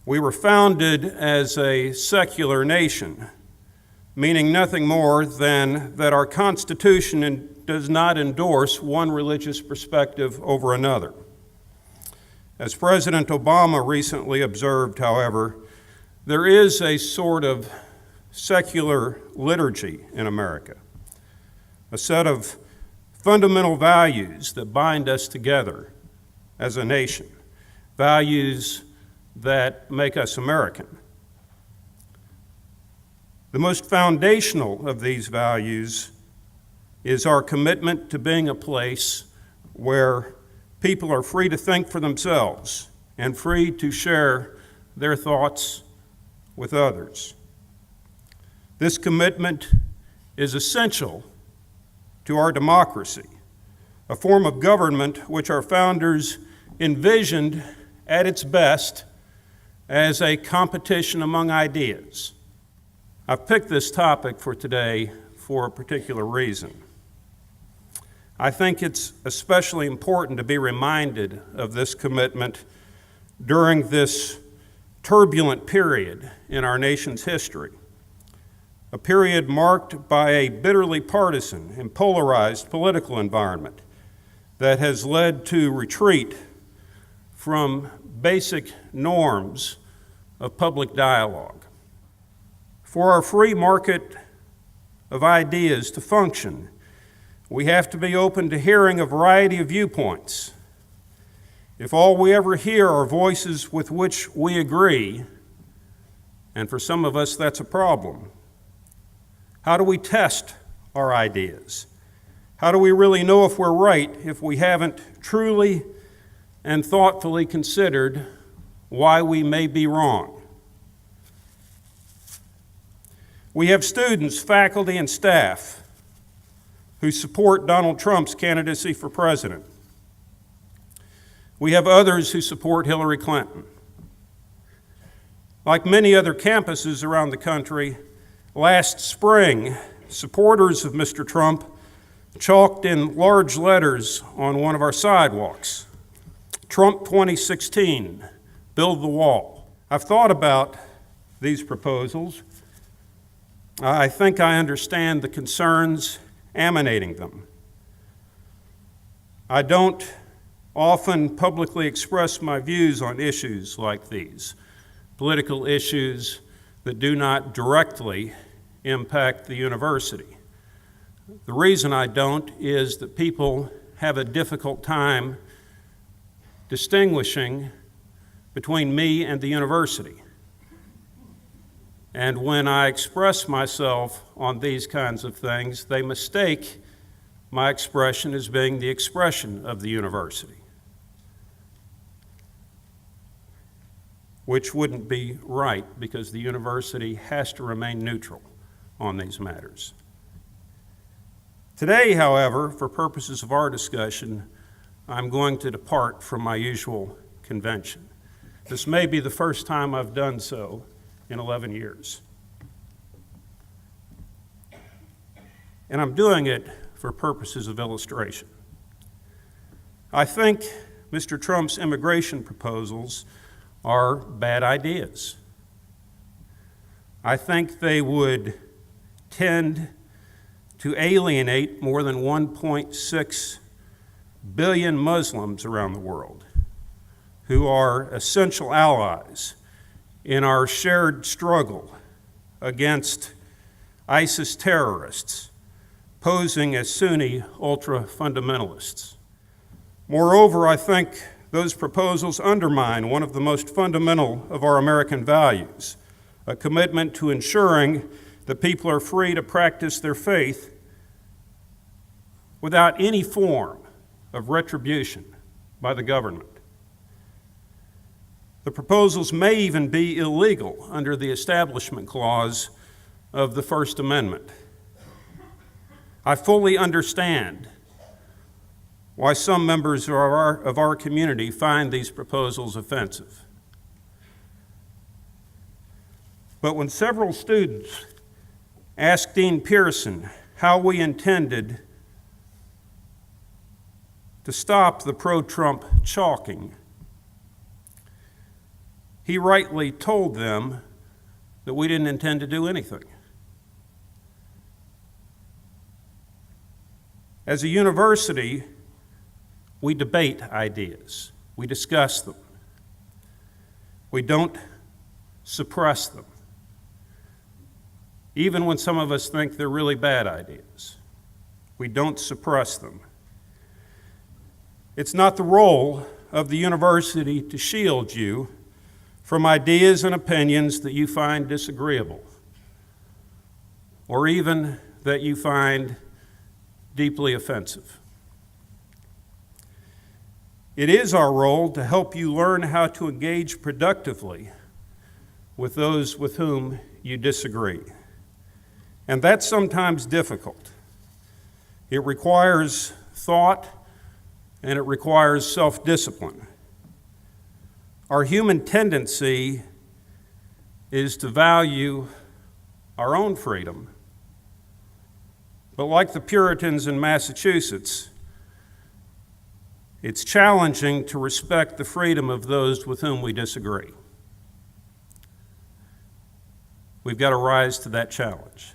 We were founded as a secular nation, meaning nothing more than that our Constitution does not endorse one religious perspective over another. As President Obama recently observed, however, there is a sort of secular liturgy in America, a set of fundamental values that bind us together as a nation, values that make us American. The most foundational of these values is our commitment to being a place where people are free to think for themselves and free to share their thoughts with others. This commitment is essential to our democracy, a form of government which our founders envisioned at its best as a competition among ideas. I've picked this topic for today for a particular reason. I think it's especially important to be reminded of this commitment during this turbulent period in our nation's history, a period marked by a bitterly partisan and polarized political environment that has led to retreat from basic norms of public dialogue. For our free market of ideas to function, we have to be open to hearing a variety of viewpoints. If all we ever hear are voices with which we agree, and for some of us that's a problem, how do we test our ideas? How do we really know if we're right if we haven't truly and thoughtfully considered why we may be wrong? We have students, faculty, and staff who support Donald Trump's candidacy for president. We have others who support Hillary Clinton. Like many other campuses around the country, last spring, supporters of Mr. Trump chalked in large letters on one of our sidewalks, "Trump 2016, build the wall." I've thought about these proposals. I think I understand the concerns emanating them. I don't often publicly express my views on issues like these, political issues that do not directly impact the university. The reason I don't is that people have a difficult time distinguishing between me and the university. And when I express myself on these kinds of things, they mistake my expression as being the expression of the university, which wouldn't be right because the university has to remain neutral on these matters. Today, however, for purposes of our discussion, I'm going to depart from my usual convention. This may be the first time I've done so in 11 years. And I'm doing it for purposes of illustration. I think Mr. Trump's immigration proposals are bad ideas. I think they would tend to alienate more than 1.6 billion Muslims around the world who are essential allies in our shared struggle against ISIS terrorists posing as Sunni ultra-fundamentalists. Moreover, I think those proposals undermine one of the most fundamental of our American values, a commitment to ensuring that people are free to practice their faith without any form of retribution by the government. The proposals may even be illegal under the Establishment Clause of the First Amendment. I fully understand why some members of our community find these proposals offensive. But when several students asked Dean Pearson how we intended to stop the pro-Trump chalking, he rightly told them that we didn't intend to do anything. As a university, we debate ideas. We discuss them. We don't suppress them, even when some of us think they're really bad ideas. We don't suppress them. It's not the role of the university to shield you from ideas and opinions that you find disagreeable, or even that you find deeply offensive. It is our role to help you learn how to engage productively with those with whom you disagree. And that's sometimes difficult. It requires thought and it requires self-discipline. Our human tendency is to value our own freedom. But like the Puritans in Massachusetts, it's challenging to respect the freedom of those with whom we disagree. We've got to rise to that challenge.